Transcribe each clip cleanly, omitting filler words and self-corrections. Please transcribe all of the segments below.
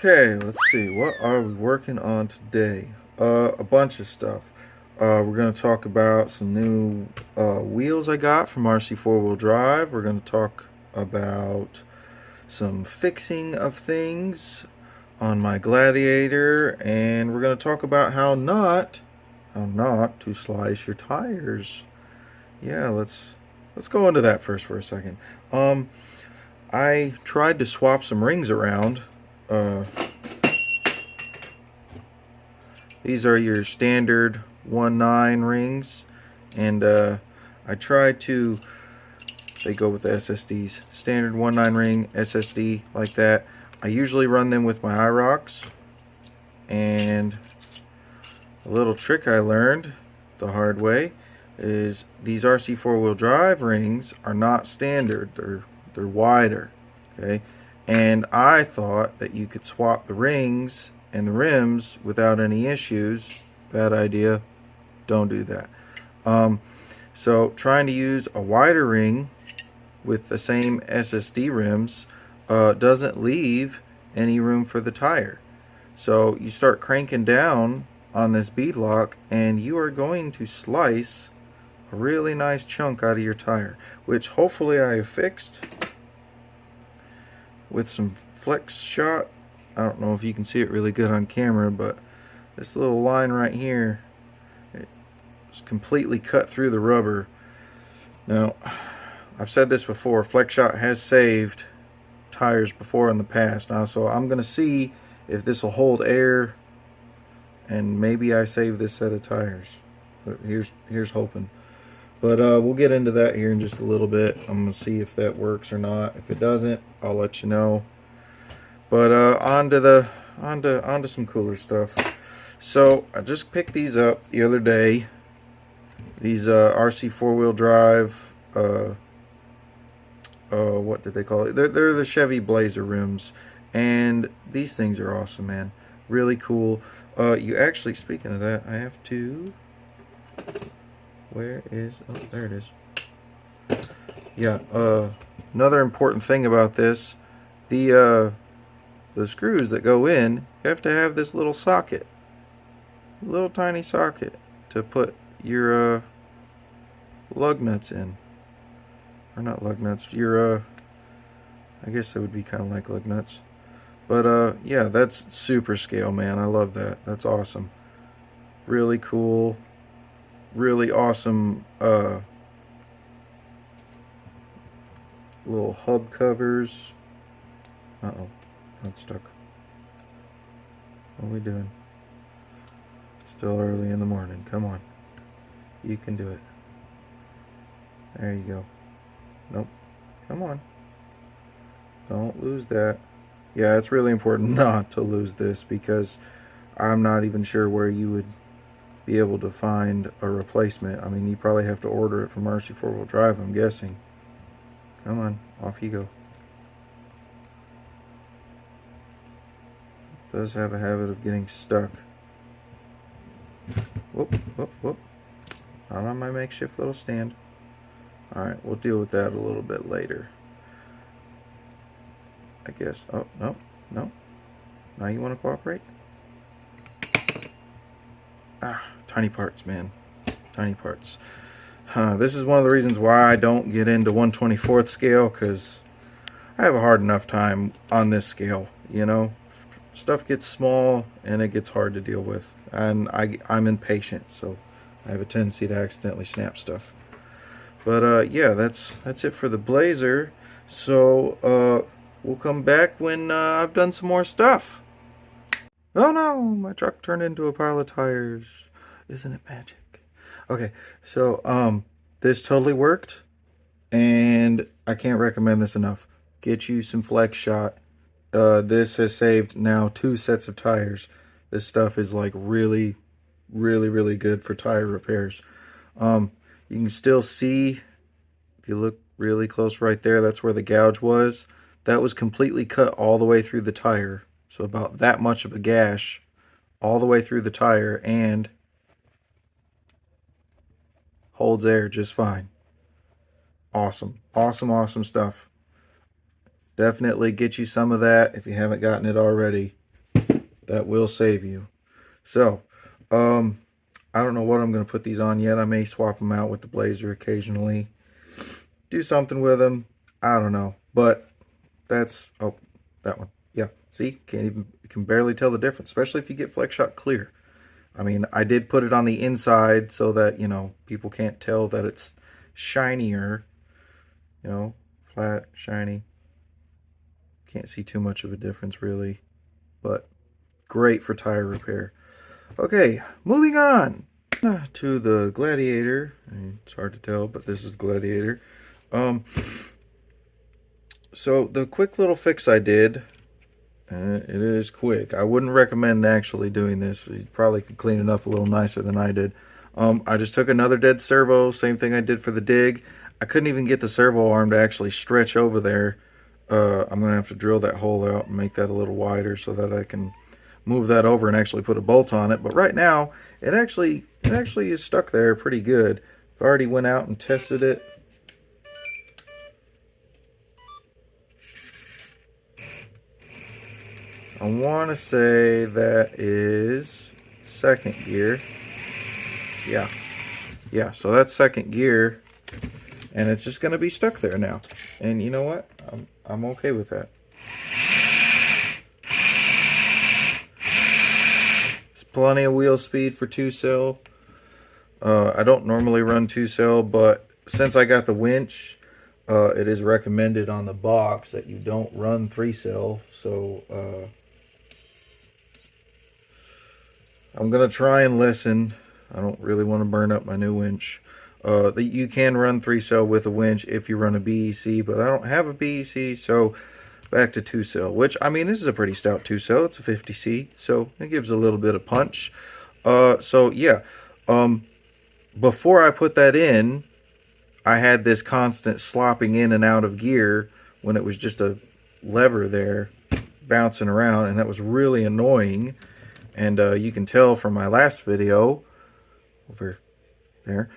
Okay, let's see. What are we working on today? A bunch of stuff. We're going to talk about some new wheels I got from RC four-wheel drive. We're going to talk about some fixing of things on my Gladiator, and we're going to talk about how not to slice your tires. Yeah, let's go into that first for a second. I tried to swap some rings around. Uh, These are your standard 1.9 rings, and I try to, they go with the SSDs, standard 1.9 ring SSD like that. I usually run them with my IROX, and a little trick I learned the hard way is these RC four-wheel drive rings are not standard. They're wider, okay? And I thought that you could swap the rings and the rims without any issues. Bad idea. Don't do that. So trying to use a wider ring with the same SSD rims doesn't leave any room for the tire. So you start cranking down on this bead lock and you are going to slice a really nice chunk out of your tire, which hopefully I have fixed with some flex shot. I don't know if you can see it really good on camera, but this little line right here, it's completely cut through the rubber. Now, I've said this before, flex shot has saved tires before in the past. Now, so I'm gonna see if this will hold air, and maybe I save this set of tires. But here's hoping. But we'll get into that here in just a little bit. I'm gonna see if that works or not. If it doesn't, I'll let you know. But onto some cooler stuff. So I just picked these up the other day. These RC four-wheel drive. What did they call it? They're the Chevy Blazer rims, and these things are awesome, man. Really cool. You actually, speaking of that, I have to. Where is? Oh, there it is. Yeah. Another important thing about this, the screws that go in, you have to have this little socket, little tiny socket, to put your lug nuts in. Or not lug nuts, your I guess that would be kind of like lug nuts. But yeah, that's super scale, man. I love that. That's awesome. Really cool. Really awesome little hub covers. Uh-oh. Not stuck. What are we doing? Still early in the morning. Come on. You can do it. There you go. Nope. Come on. Don't lose that. Yeah, it's really important not to lose this, because I'm not even sure where you would be able to find a replacement. I mean, you probably have to order it from RC four-wheel drive, I'm guessing. Come on. Off you go. Does have a habit of getting stuck. Whoop, whoop, whoop. Not on my makeshift little stand. Alright, we'll deal with that a little bit later, I guess. Oh, no, no. Now you want to cooperate? Ah, tiny parts, man. Tiny parts. This is one of the reasons why I don't get into 1/24th scale, because I have a hard enough time on this scale, you know? Stuff gets small and it gets hard to deal with, and I'm impatient, so I have a tendency to accidentally snap stuff. But yeah, that's it for the Blazer. So we'll come back when I've done some more stuff. Oh no, my truck turned into a pile of tires. Isn't it magic? Okay, so this totally worked, and I can't recommend this enough. Get you some flex shot. This has saved now 2 sets of tires. This stuff is like really good for tire repairs. You can still see, if you look really close right there, that's where the gouge was. That was completely cut all the way through the tire. So about that much of a gash all the way through the tire, and holds air just fine. Awesome. Awesome stuff. Definitely get you some of that if you haven't gotten it already. That will save you. So, I don't know what I'm going to put these on yet. I may swap them out with the Blazer occasionally. Do something with them. I don't know. But that's, oh, that one. Yeah, see, you can barely tell the difference, especially if you get Flex Shot Clear. I mean, I did put it on the inside so that, you know, people can't tell that it's shinier. You know, flat, shiny. Can't see too much of a difference really, but great for tire repair. Okay, moving on to the Gladiator. It's hard to tell, but this is Gladiator. So the quick little fix I did, it is quick. I wouldn't recommend actually doing this. You probably could clean it up a little nicer than I did. I just took another dead servo, same thing I did for the dig. I couldn't even get the servo arm to actually stretch over there. I'm going to have to drill that hole out and make that a little wider so that I can move that over and actually put a bolt on it. But right now, it actually is stuck there pretty good. I've already went out and tested it. I want to say that is second gear. Yeah, so that's second gear, and it's just going to be stuck there now. And you know what? I'm okay with that. There's plenty of wheel speed for 2-cell. I don't normally run 2-cell, but since I got the winch, it is recommended on the box that you don't run 3-cell. So I'm going to try and listen. I don't really want to burn up my new winch. You can run 3-cell with a winch if you run a BEC, but I don't have a BEC, so back to 2-cell, which, I mean, this is a pretty stout 2-cell. It's a 50C, so it gives a little bit of punch. So, yeah. Before I put that in, I had this constant slopping in and out of gear when it was just a lever there bouncing around, and that was really annoying. And you can tell from my last video over there.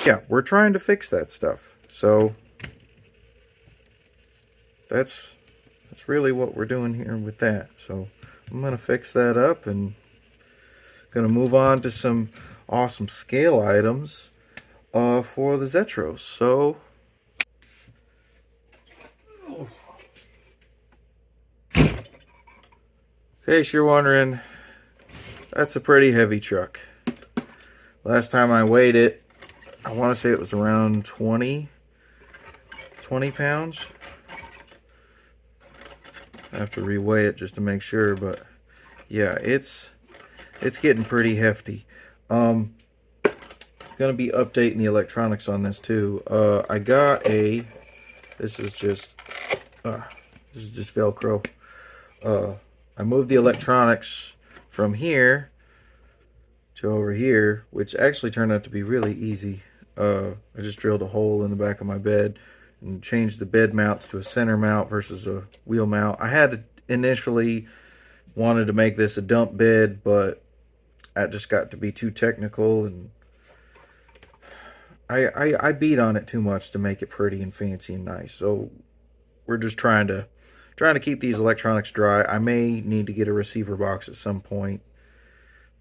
Yeah, we're trying to fix that stuff. So that's really what we're doing here with that. So I'm going to fix that up and going to move on to some awesome scale items for the Zetros. So in case you're wondering, that's a pretty heavy truck. Last time I weighed it, I want to say it was around 20 pounds. I have to reweigh it just to make sure, but yeah, it's getting pretty hefty. Gonna be updating the electronics on this too. I got a, this is just Velcro. I moved the electronics from here to over here, which actually turned out to be really easy. I just drilled a hole in the back of my bed and changed the bed mounts to a center mount versus a wheel mount. I had initially wanted to make this a dump bed, but that just got to be too technical, and I beat on it too much to make it pretty and fancy and nice. So we're just trying to keep these electronics dry. I may need to get a receiver box at some point,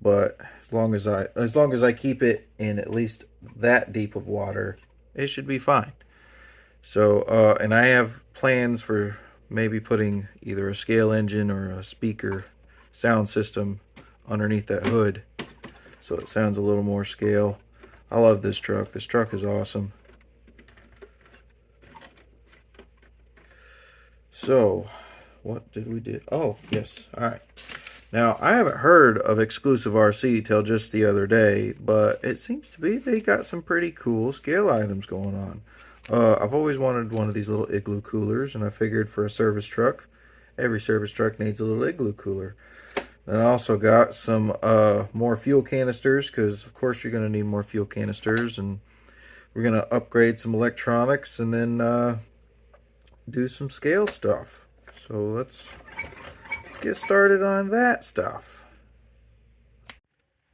but as long as I keep it in at least that deep of water, it should be fine. So and I have plans for maybe putting either a scale engine or a speaker sound system underneath that hood, so it sounds a little more scale. I love this truck. This truck is awesome. So what did we do? Oh, yes. All right. Now, I haven't heard of Exclusive RC till just the other day, but it seems to be they got some pretty cool scale items going on. I've always wanted one of these little igloo coolers, and I figured for a service truck, every service truck needs a little igloo cooler. And I also got some more fuel canisters, because of course you're going to need more fuel canisters, and we're going to upgrade some electronics and then do some scale stuff. So let's get started on that stuff.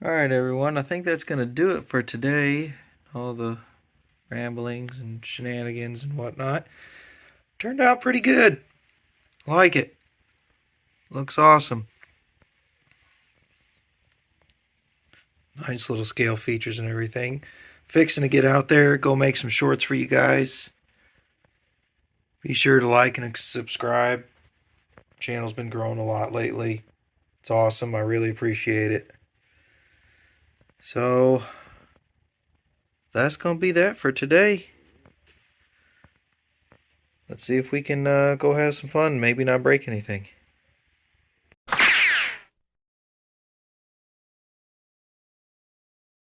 Alright everyone, I think that's going to do it for today. All the ramblings and shenanigans and whatnot. Turned out pretty good. Like it. Looks awesome. Nice little scale features and everything. Fixing to get out there, go make some shorts for you guys. Be sure to like and subscribe. Channel's been growing a lot lately. It's awesome. I really appreciate it. So that's gonna be that for today. Let's see if we can go have some fun. Maybe not break anything.